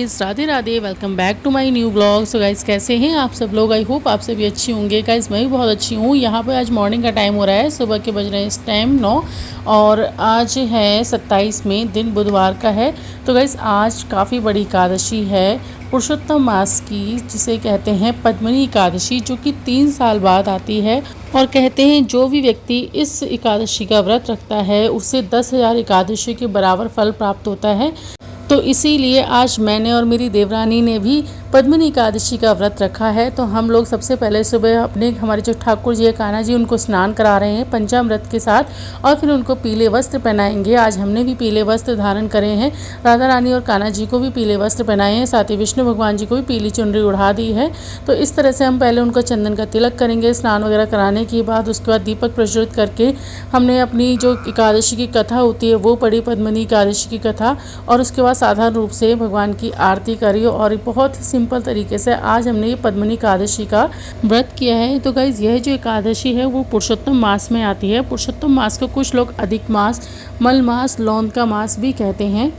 Guys, Radhe Radhe. Welcome back to my new blog. So guys, कैसे हैं आप सब लोग? आई होप आप सभी अच्छी होंगे। गाइस, मैं भी बहुत अच्छी हूँ। यहाँ पे आज मॉर्निंग का टाइम हो रहा है, सुबह के बज रहे हैं इस टाइम 9 और आज है 27 मई, दिन बुधवार का है। तो गाइस, आज काफ़ी बड़ी एकादशी है पुरुषोत्तम मास की, जिसे कहते हैं पद्मिनी एकादशी, जो कि 3 साल बाद आती है। और कहते हैं जो भी व्यक्ति इस एकादशी का व्रत रखता है उसे 10,000 एकादशी के बराबर फल प्राप्त होता है। तो इसीलिए आज मैंने और मेरी देवरानी ने भी पद्मिनी एकादशी का व्रत रखा है। तो हम लोग सबसे पहले सुबह हमारे जो ठाकुर जी है कान्हा जी, उनको स्नान करा रहे हैं पंचामृत के साथ और फिर उनको पीले वस्त्र पहनाएंगे। आज हमने भी पीले वस्त्र धारण करे हैं। राधा रानी और कान्हा जी को भी पीले वस्त्र पहनाए हैं, साथ ही विष्णु भगवान जी को भी पीली चुनरी उड़ा दी है। तो इस तरह से हम पहले उनको चंदन का तिलक करेंगे स्नान वगैरह कराने के बाद। उसके बाद दीपक प्रज्वलित करके हमने अपनी जो एकादशी की कथा होती है वो पढ़ी, पद्मिनी एकादशी की कथा, और उसके बाद साधारण रूप से भगवान की आरती करी। और बहुत ही सिंपल तरीके से आज हमने ये पद्मिनी एकादशी का व्रत किया है। तो गाइज, यह जो एकादशी है वो पुरुषोत्तम मास में आती है। पुरुषोत्तम मास को कुछ लोग अधिक मास, मल मास, लौंद का मास भी कहते हैं।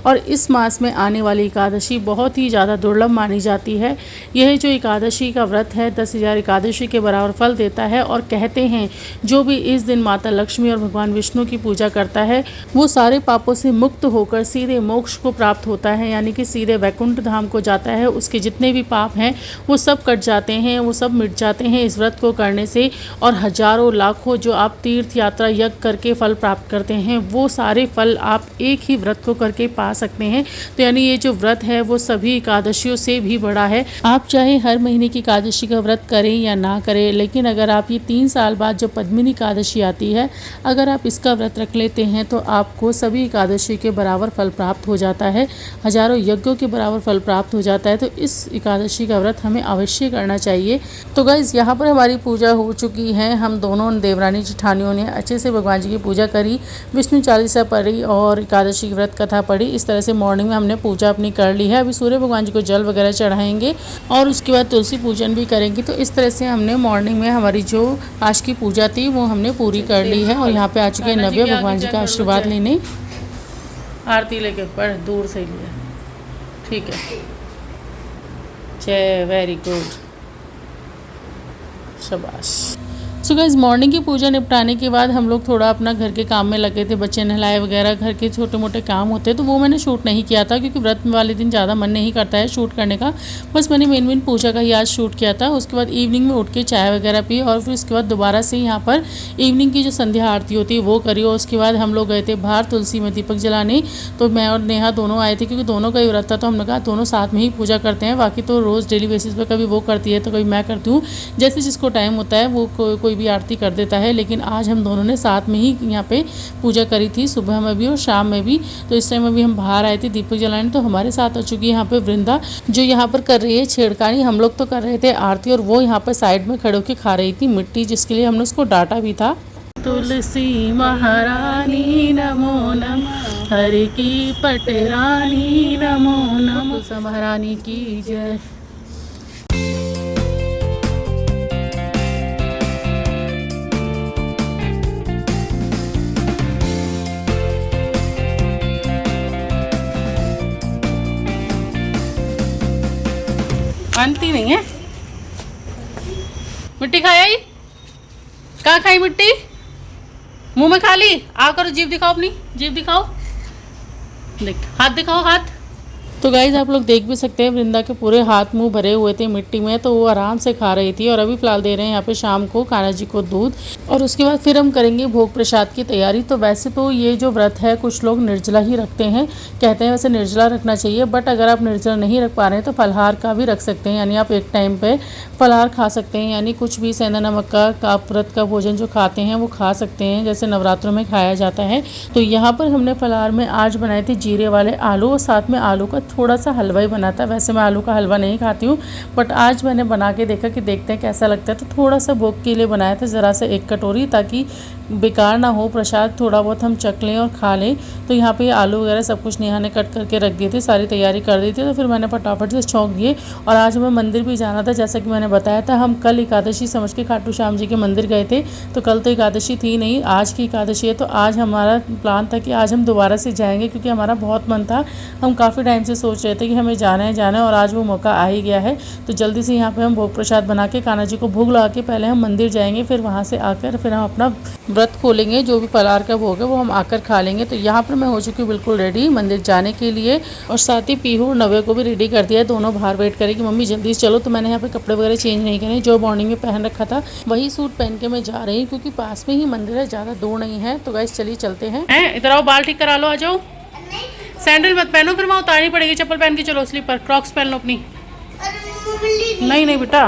और इस मास में आने वाली एकादशी बहुत ही ज़्यादा दुर्लभ मानी जाती है। यह जो एकादशी का व्रत है 10,000 एकादशी के बराबर फल देता है। और कहते हैं जो भी इस दिन माता लक्ष्मी और भगवान विष्णु की पूजा करता है वो सारे पापों से मुक्त होकर सीधे मोक्ष को प्राप्त होता है, यानी कि सीधे वैकुंठ धाम को जाता है। उसके जितने भी पाप हैं वो सब कट जाते हैं, वो सब मिट जाते हैं इस व्रत को करने से। और हजारों लाखों जो आप तीर्थ यात्रा यज्ञ करके फल प्राप्त करते हैं वो सारे फल आप एक ही व्रत को करके पा सकते हैं। तो यानी ये जो व्रत है वो सभी एकादशियों से भी बड़ा है। आप चाहे हर महीने की एकादशी का व्रत करें या ना करें, लेकिन अगर आप ये 3 साल बाद जो पद्मिनी एकादशी आती है, अगर आप इसका व्रत रख लेते हैं तो आपको सभी एकादशी के बराबर फल प्राप्त हो जाता है, हजारों यज्ञों के बराबर फल प्राप्त हो जाता है। तो इस एकादशी का व्रत हमें अवश्य करना चाहिए। तो गाइज, यहाँ पर हमारी पूजा हो चुकी है। हम दोनों देवरानी जेठानियों ने अच्छे से भगवान जी की पूजा करी, विष्णु चालीसा पढ़ी और एकादशी की व्रत कथा पढ़ी। इस तरह से मॉर्निंग में हमने पूजा अपनी कर ली है। अभी सूर्य भगवान जी को जल वगैरह चढ़ाएंगे और उसके बाद तुलसी पूजन भी करेंगे। तो इस तरह से हमने मॉर्निंग में हमारी जो आज की पूजा थी वो हमने पूरी कर ली है। और यहाँ पे आ चुके हैं नव्या भगवान जी का आशीर्वाद लेने। आरती लेके पढ़, दूर से लिया, ठीक है। जय, वेरी गुड, शाबाश। सो गाइस, मॉर्निंग की पूजा निपटाने के बाद हम लोग थोड़ा अपना घर के काम में लगे थे। बच्चे नहलाए वगैरह, घर के छोटे मोटे काम होते हैं, तो वो मैंने शूट नहीं किया था क्योंकि व्रत वाले दिन ज़्यादा मन नहीं करता है शूट करने का। बस मैंने मेन पूजा का ही आज शूट किया था। उसके बाद इवनिंग में उठ के चाय वगैरह पी और फिर उसके बाद दोबारा से यहाँ पर इवनिंग की जो संध्या आरती होती है वो करी। और उसके बाद हम लोग गए थे बाहर तुलसी में दीपक जलाने। तो मैं और नेहा दोनों आए थे क्योंकि दोनों का ही व्रत था, तो हमने कहा दोनों साथ में ही पूजा करते हैं। बाकी तो रोज़ डेली बेसिस पर कभी वो करती है तो कभी मैं करती हूँ, जैसे जिसको टाइम होता है वो कोई भी आरती कर देता है। लेकिन आज हम दोनों ने साथ में ही यहाँ पे पूजा करी थी, सुबह में भी और शाम में भी। तो इस टाइम अभी हम बाहर आए थे दीपक जलाने। तो हमारे साथ आ चुकी है यहाँ पे वृंदा, जो यहाँ पर कर रही है छेड़खानी। हम लोग तो कर रहे थे आरती और वो यहाँ पर साइड में खड़े होकर खा रही थी मिट्टी, जिसके लिए हमने उसको डांटा भी था। तुलसी महारानी नमो नमः, हरि की पटरानी नमो नमः, तुलसी महारानी की जय। मानती नहीं है। मिट्टी खाई आई? कहाँ खाई मिट्टी? मुंह में खा ली? आ करो, जीभ दिखाओ, अपनी जीभ दिखाओ, देख, हाथ दिखाओ, हाथ। तो गाइज, आप लोग देख भी सकते हैं वृंदा के पूरे हाथ मुंह भरे हुए थे मिट्टी में, तो वो आराम से खा रही थी। और अभी फिलहाल दे रहे हैं यहाँ पे शाम को कान्हा जी को दूध, और उसके बाद फिर हम करेंगे भोग प्रसाद की तैयारी। तो वैसे तो ये जो व्रत है कुछ लोग निर्जला ही रखते हैं, कहते हैं वैसे निर्जला रखना चाहिए, बट अगर आप निर्जला नहीं रख पा रहे हैं तो फलाहार का भी रख सकते हैं। यानी आप एक टाइम पे फलाहार खा सकते हैं, यानी कुछ भी सेंधा नमक का आप व्रत का भोजन जो खाते हैं वो खा सकते हैं, जैसे नवरात्रों में खाया जाता है। तो यहाँ पर हमने फलाहार में आज बनाए थे जीरे वाले आलू, और साथ में आलू का थोड़ा सा हलवा ही बना था। वैसे मैं आलू का हलवा नहीं खाती हूँ, बट आज मैंने बना के देखा कि देखते हैं कैसा लगता है। तो थोड़ा सा भोग के लिए बनाया था, ज़रा सा 1 कटोरी, ताकि बेकार ना हो प्रसाद, थोड़ा बहुत हम चख लें और खा लें। तो यहाँ पे आलू वगैरह सब कुछ नेहा ने कट करके रख दिए थे, सारी तैयारी कर दी थी। तो फिर मैंने फटाफट से छौंक दिए। और आज हमें मंदिर भी जाना था, जैसा कि मैंने बताया था। हम कल एकादशी समझ के खाटू श्याम जी के मंदिर गए थे, तो कल तो एकादशी थी नहीं, आज की एकादशी है। तो आज हमारा प्लान था कि आज हम दोबारा से जाएंगे, क्योंकि हमारा बहुत मन था। हम काफ़ी टाइम से सोच रहे थे कि हमें जाना है और आज वो मौका आ ही गया है। तो जल्दी से यहाँ पे हम भोग प्रसाद बना के कान्हा जी को भोग लगा के पहले हम मंदिर जाएंगे, फिर वहाँ से आकर फिर हम अपना व्रत खोलेंगे। जो भी फलाहार का भोग है वो हम आकर खा लेंगे। तो यहाँ पर मैं हो चुकी हूँ बिल्कुल रेडी मंदिर जाने के लिए, और साथ ही पीहू और नवे को भी रेडी कर दिया है। दोनों बाहर वेट करेगी मम्मी जल्दी से चलो। तो मैंने यहाँ पे कपड़े वगैरह चेंज नहीं करे, जो मॉर्निंग में पहन रखा था वही सूट पहन के मैं जा रही हूँ, क्योंकि पास में ही मंदिर है, ज़्यादा दूर नहीं है। तो गाइस चलिए चलते हैं। इधर आओ, बाल ठीक करा लो, आ जाओ। सैंडल मत पहनो, फिर वहाँ उतारनी पड़ेगी। चप्पल पहन के चलो, स्लीपर क्रॉक्स पहन लो अपनी। नहीं नहीं बेटा।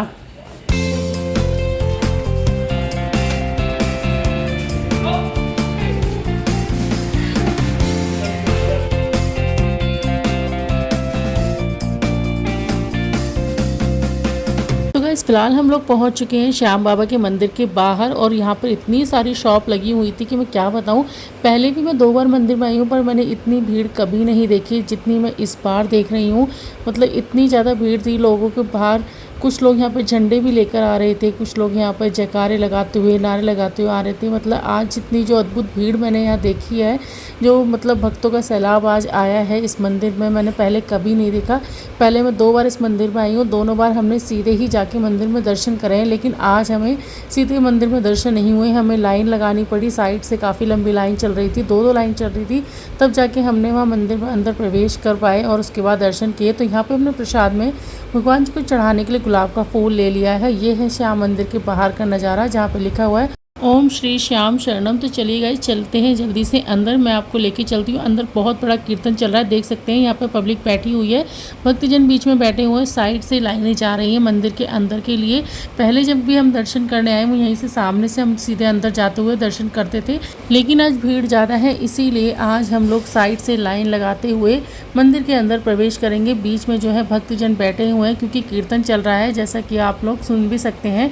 गाइस फिलहाल हम लोग पहुंच चुके हैं श्याम बाबा के मंदिर के बाहर, और यहाँ पर इतनी सारी शॉप लगी हुई थी कि मैं क्या बताऊँ। पहले भी मैं 2 बार मंदिर में आई हूँ, पर मैंने इतनी भीड़ कभी नहीं देखी जितनी मैं इस बार देख रही हूँ। मतलब इतनी ज़्यादा भीड़ थी लोगों के बाहर। कुछ लोग यहाँ पर झंडे भी लेकर आ रहे थे, कुछ लोग यहाँ पर जयकारे लगाते हुए, नारे लगाते हुए आ रहे थे। मतलब आज जितनी जो अद्भुत भीड़ मैंने यहाँ देखी है, जो मतलब भक्तों का सैलाब आज आया है इस मंदिर में, मैंने पहले कभी नहीं देखा। पहले मैं 2 बार इस मंदिर में आई हूँ, दोनों बार हमने सीधे ही जाके मंदिर में दर्शन करे हैं, लेकिन आज हमें सीधे मंदिर में दर्शन नहीं हुए। हमें लाइन लगानी पड़ी, साइड से काफ़ी लंबी लाइन चल रही थी, 2 लाइन चल रही थी, तब जाके हमने वहाँ मंदिर में अंदर प्रवेश कर पाए और उसके बाद दर्शन किए। तो यहाँ पर हमने प्रसाद में भगवान जी को चढ़ाने के लिए गुलाब का फूल ले लिया है। ये है श्याम मंदिर के बाहर का नज़ारा, जहाँ पे लिखा हुआ है ओम श्री श्याम शरणम। तो चलिए गाइस चलते हैं जल्दी से अंदर, मैं आपको लेके चलती हूँ। अंदर बहुत बड़ा कीर्तन चल रहा है, देख सकते हैं यहाँ पे पब्लिक बैठी हुई है, भक्तजन बीच में बैठे हुए हैं, साइड से लाइनें जा रही हैं मंदिर के अंदर के लिए। पहले जब भी हम दर्शन करने आए, वो यहीं से सामने से हम सीधे अंदर जाते हुए दर्शन करते थे, लेकिन आज भीड़ ज़्यादा है, इसीलिए आज हम लोग साइड से लाइन लगाते हुए मंदिर के अंदर प्रवेश करेंगे। बीच में जो है भक्तजन बैठे हुए हैं, क्योंकि कीर्तन चल रहा है, जैसा कि आप लोग सुन भी सकते हैं।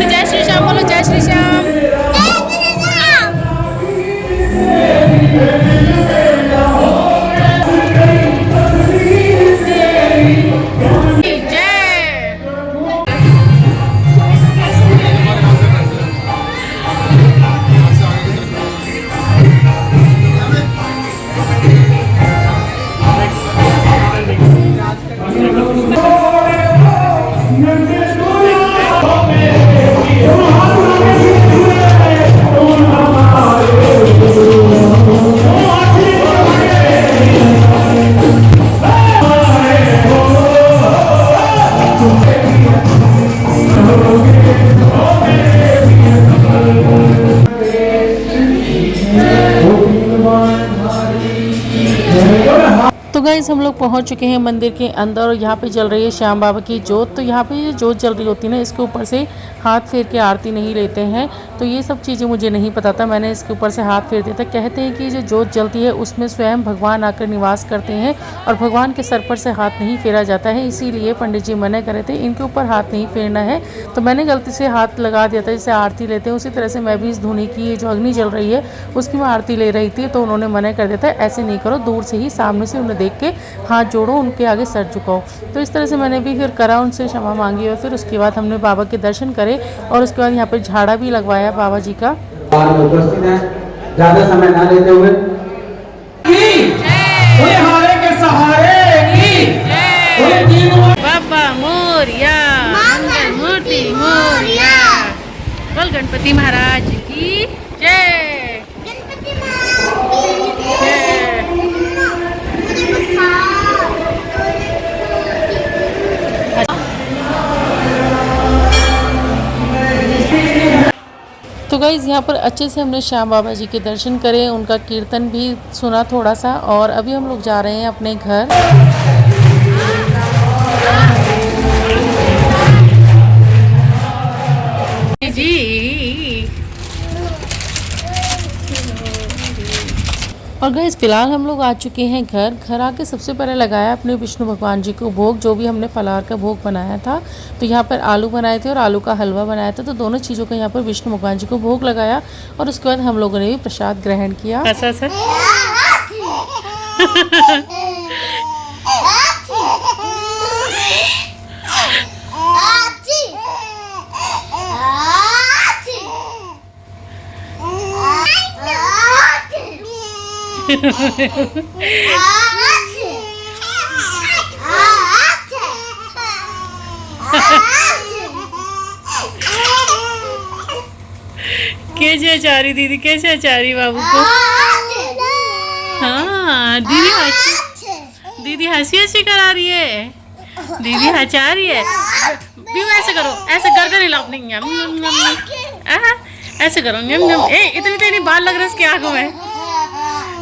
जय श्री श्याम बोलो, जय श्री श्याम। तो गाइस हम लोग पहुंच चुके हैं मंदिर के अंदर, और यहाँ पे जल रही है श्याम बाबा की जोत। तो यहाँ पे ये जोत जल रही होती है ना, इसके ऊपर से हाथ फेर के आरती नहीं लेते हैं। तो ये सब चीज़ें मुझे नहीं पता था, मैंने इसके ऊपर से हाथ फेर दिया था। कहते हैं कि जो जोत जलती है उसमें स्वयं भगवान आकर निवास करते हैं, और भगवान के सर पर से हाथ नहीं फेरा जाता है, इसीलिए पंडित जी मना करे थे इनके ऊपर हाथ नहीं फेरना है। तो मैंने गलती से हाथ लगा दिया था, जैसे आरती लेते हैं उसी तरह से मैं भी इस धुनी की जो अग्नि जल रही है उसकी मैं आरती ले रही थी। तो उन्होंने मना कर दिया था ऐसे नहीं करो, दूर से ही सामने से उन्हें देख के हाथ जोड़ो, उनके आगे सर झुकाओ। तो इस तरह से मैंने भी फिर करा, उनसे क्षमा मांगी, और फिर उसके बाद हमने बाबा के दर्शन करे, और उसके बाद यहाँ पर झाड़ा भी लगवाया बाबा जी का। उपस्थित है, ज्यादा समय ना लेते हुए बाबा मोरिया, मंगल मूर्ति मोरिया, बोल गणपति महाराज की जय। तो गाइज़ यहाँ पर अच्छे से हमने श्याम बाबा जी के दर्शन करे, उनका कीर्तन भी सुना थोड़ा सा, और अभी हम लोग जा रहे हैं अपने घर। जी और गाइस फिलहाल हम लोग आ चुके हैं घर आके सबसे पहले लगाया अपने विष्णु भगवान जी को भोग, जो भी हमने फलाहार का भोग बनाया था। तो यहाँ पर आलू बनाए थे और आलू का हलवा बनाया था, तो दोनों चीज़ों का यहाँ पर विष्णु भगवान जी को भोग लगाया, और उसके बाद हम लोगों ने भी प्रसाद ग्रहण किया। ऐसा कैसे अचारी दीदी, कैसे अचारी बाबू को। हाँ दीदी हंसी हंसी करा रही है, दीदी हंसा रही है। पीयू ऐसे करो, ऐसे गर्दन हिलाओ अपनी, यम यम यम, ऐसे करो यम यम। ए इतनी इतनी बाल लग रहे हैं इसकी आंखों में।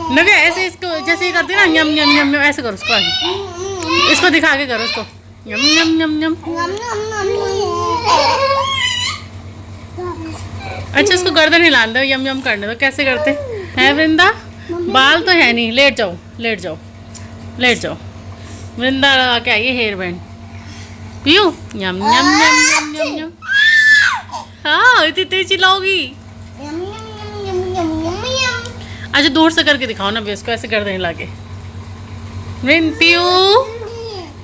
नव्या ऐसे इसको जैसे ये करती ना यम यम यम, ऐसे करो उसको आगे, इसको दिखा के करो उसको यम यम यम यम। अच्छा इसको गर्दन हिला दो, यम यम करने दो। कैसे करते हैं वृंदा? बाल तो है नहीं, लेट जाओ लेट जाओ लेट जाओ। वृंदा लगा के आइए हेयर बैंड। पीयू यम यम यम यम यम यम। हाँ इतनी तेज चिल्लाओगी। अच्छा दूर से करके दिखाओ ना इसको, ऐसे गर्दन हिला के। पीयू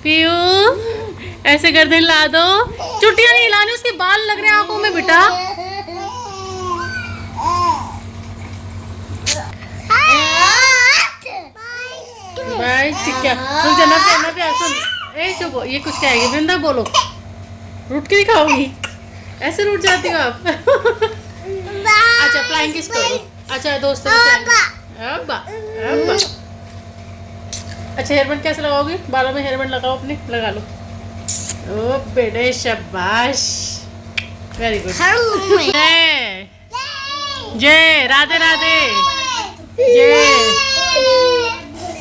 पीयू ऐसे गर्दन हिला दो। चुटिया नहीं हिलानी, उसके बाल लग रहे हैं आंखों में बेटा। भाई ठीक है, रुक जा नव्या सुन। ए चुप, ये कुछ कहेगी वृंदा, बोलो। रूट के दिखाओगी, ऐसे रूट जाती हो आप। अच्छा फ्लाइंग किस करो। अच्छा दोस्तों अब्बा अब्बा। अच्छा हेयरबैंड कैसे लगाओगी? बालों में हेयरबैंड लगाओ अपने, लगा लो। ओ बेटे शाबाश, वेरी गुड। जय जय राधे राधे जय।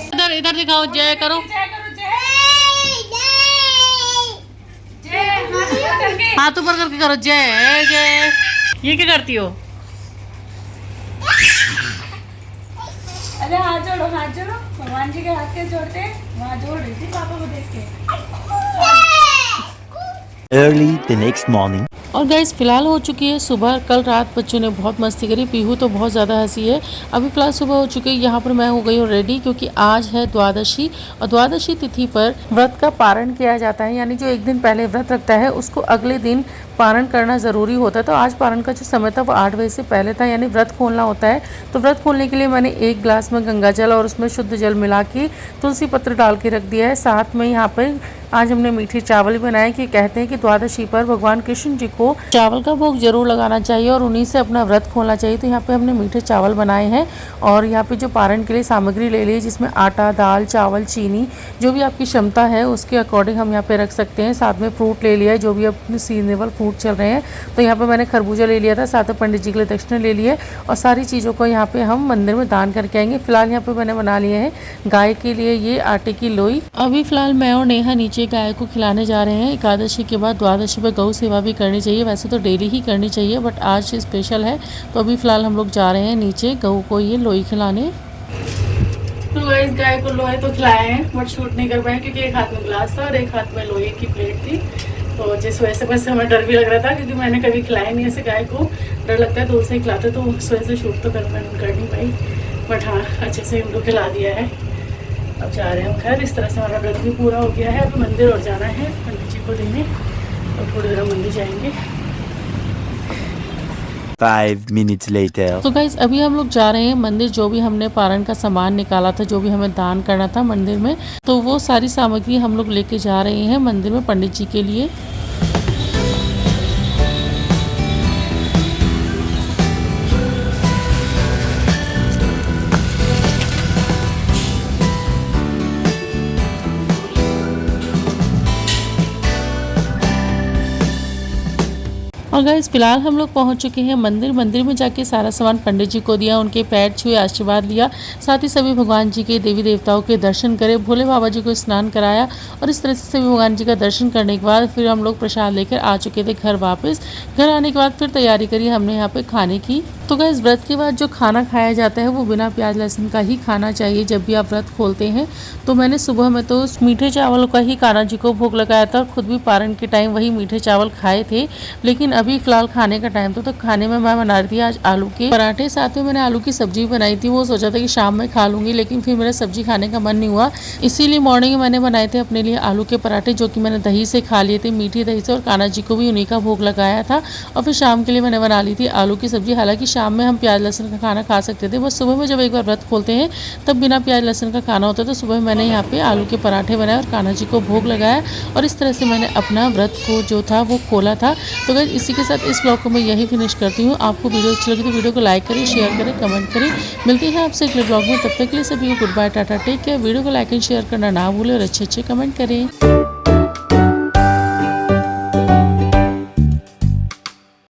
इधर इधर दिखाओ, जय करो। हाथ ऊपर करके करो, जय जय। ये क्या करती हो? अरे हाथ जोड़ो भगवान जी के हाथ के जोड़ते। वहाँ जोड़ रही थी पापा को देख के। Early the next morning. और गाइस फिलहाल हो चुकी है सुबह। कल रात बच्चों ने बहुत मस्ती करी, पीहू तो बहुत ज़्यादा हंसी है। अभी फिलहाल सुबह हो चुकी है, यहाँ पर मैं हो गई हूँ रेडी, क्योंकि आज है द्वादशी। और द्वादशी तिथि पर व्रत का पारण किया जाता है, यानी जो एक दिन पहले व्रत रखता है उसको अगले दिन पारण करना ज़रूरी होता है। तो आज पारण का जो समय था वो 8 बजे से पहले था, यानी व्रत खोलना होता है। तो व्रत खोलने के लिए मैंने 1 गिलास में गंगा जल और उसमें शुद्ध जल मिला के तुलसी पत्र डाल के रख दिया है। साथ में यहाँ पर आज हमने मीठे चावल भी बनाए, कि कहते हैं कि द्वादशी पर भगवान कृष्ण जी को चावल का भोग जरूर लगाना चाहिए और उन्हीं से अपना व्रत खोलना चाहिए। तो यहाँ पे हमने मीठे चावल बनाए हैं और यहाँ पे जो पारण के लिए सामग्री ले ली, जिसमें आटा, दाल, चावल, चीनी, जो भी आपकी क्षमता है उसके अकॉर्डिंग हम यहाँ पे रख सकते हैं। साथ में फ्रूट ले लिया है, जो भी अपने सीजनेबल फ्रूट चल रहे हैं। तो यहाँ पे मैंने खरबूजा ले लिया था, साथ में पंडित जी के लिए दक्षिणा ले लिए और सारी चीज़ों को यहाँ पे हम मंदिर में दान करके आएंगे। फिलहाल यहाँ पे मैंने बना लिए हैं गाय के लिए ये आटे की लोई। अभी फिलहाल मैं और नेहा नीचे गाय को खिलाने जा रहे हैं। एकादशी के बाद द्वादशी पर गौ सेवा भी करनी चाहिए, वैसे तो डेली ही करनी चाहिए, बट आज स्पेशल है। तो अभी फिलहाल हम लोग जा रहे हैं नीचे गऊ को ये लोई खिलाने। तो गाइस गाय को लोहे तो खिलाए हैं, बट शूट नहीं कर पाए क्योंकि एक हाथ में गिलास था और एक हाथ में लोहे की प्लेट थी। तो जिस वजह से बस हमें डर भी लग रहा था, क्योंकि मैंने कभी खिलाया नहीं ऐसे गाय को। डर लगता है दूर से ही खिलाते, तो उस वजह से शूट तो कर नहीं पाई। बट हाँ अच्छे से उनको खिला दिया है। अब जा रहे हैं हम घर। इस तरह से हमारा व्रत भी पूरा हो गया है। अब मंदिर और जाना है पंडित जी को देने, और थोड़ी देर मंदिर जाएंगे। 5 minutes later. तो गाइस अभी हम लोग जा रहे हैं मंदिर। जो भी हमने पारण का सामान निकाला था, जो भी हमें दान करना था मंदिर में, तो वो सारी सामग्री हम लोग लेके जा रहे हैं मंदिर में पंडित जी के लिए। और गाइस फिलहाल हम लोग पहुंच चुके हैं मंदिर। मंदिर में जाके सारा सामान पंडित जी को दिया, उनके पैर छुए, आशीर्वाद लिया। साथ ही सभी भगवान जी के, देवी देवताओं के दर्शन करे, भोले बाबा जी को स्नान कराया। और इस तरह से सभी भगवान जी का दर्शन करने के बाद फिर हम लोग प्रसाद लेकर आ चुके थे घर वापस। घर आने के बाद फिर तैयारी करी हमने यहाँ पे खाने की। तो गाइस व्रत के बाद जो खाना खाया जाता है वो बिना प्याज लहसुन का ही खाना चाहिए जब भी आप व्रत खोलते हैं। तो मैंने सुबह में तो मीठे चावल का ही कान्हा जी को भोग लगाया था और खुद भी पारण के टाइम वही मीठे चावल खाए थे। लेकिन अभी फिलहाल खाने का टाइम था, तो खाने में मैं बना रही थी आज आलू के पराठे। साथ में मैंने आलू की सब्जी बनाई थी, वो सोचा था कि शाम में खा लूंगी, लेकिन फिर मेरा सब्जी खाने का मन नहीं हुआ। इसीलिए मॉर्निंग में मैंने बनाए थे अपने लिए आलू के पराठे, जो कि मैंने दही से खा लिए थे, मीठी दही से, और कान्हा जी को भी उन्हीं का भोग लगाया था। और फिर शाम के लिए मैंने बना ली थी आलू की सब्जी। हालांकि शाम में हम प्याज लहसुन का खाना खा सकते थे, बस सुबह में जब एक बार व्रत खोलते हैं तब बिना प्याज लहसुन का खाना होता है। तो सुबह मैंने यहाँ पे आलू के पराठे बनाए और कान्हा जी को भोग लगाया और इस तरह से मैंने अपना व्रत को जो था वो खोला था। तो गाइस इसी के साथ इस ब्लॉग को मैं यही फिनिश करती हूँ। आपको वीडियो अच्छी लगी तो वीडियो को लाइक करें, शेयर करें, कमेंट करें। मिलती है आपसे अगले ब्लॉग में, तब तक के लिए सभी को good bye, tata, take care. Video को लाइक एंड शेयर करना ना भूलें और अच्छे कमेंट करें।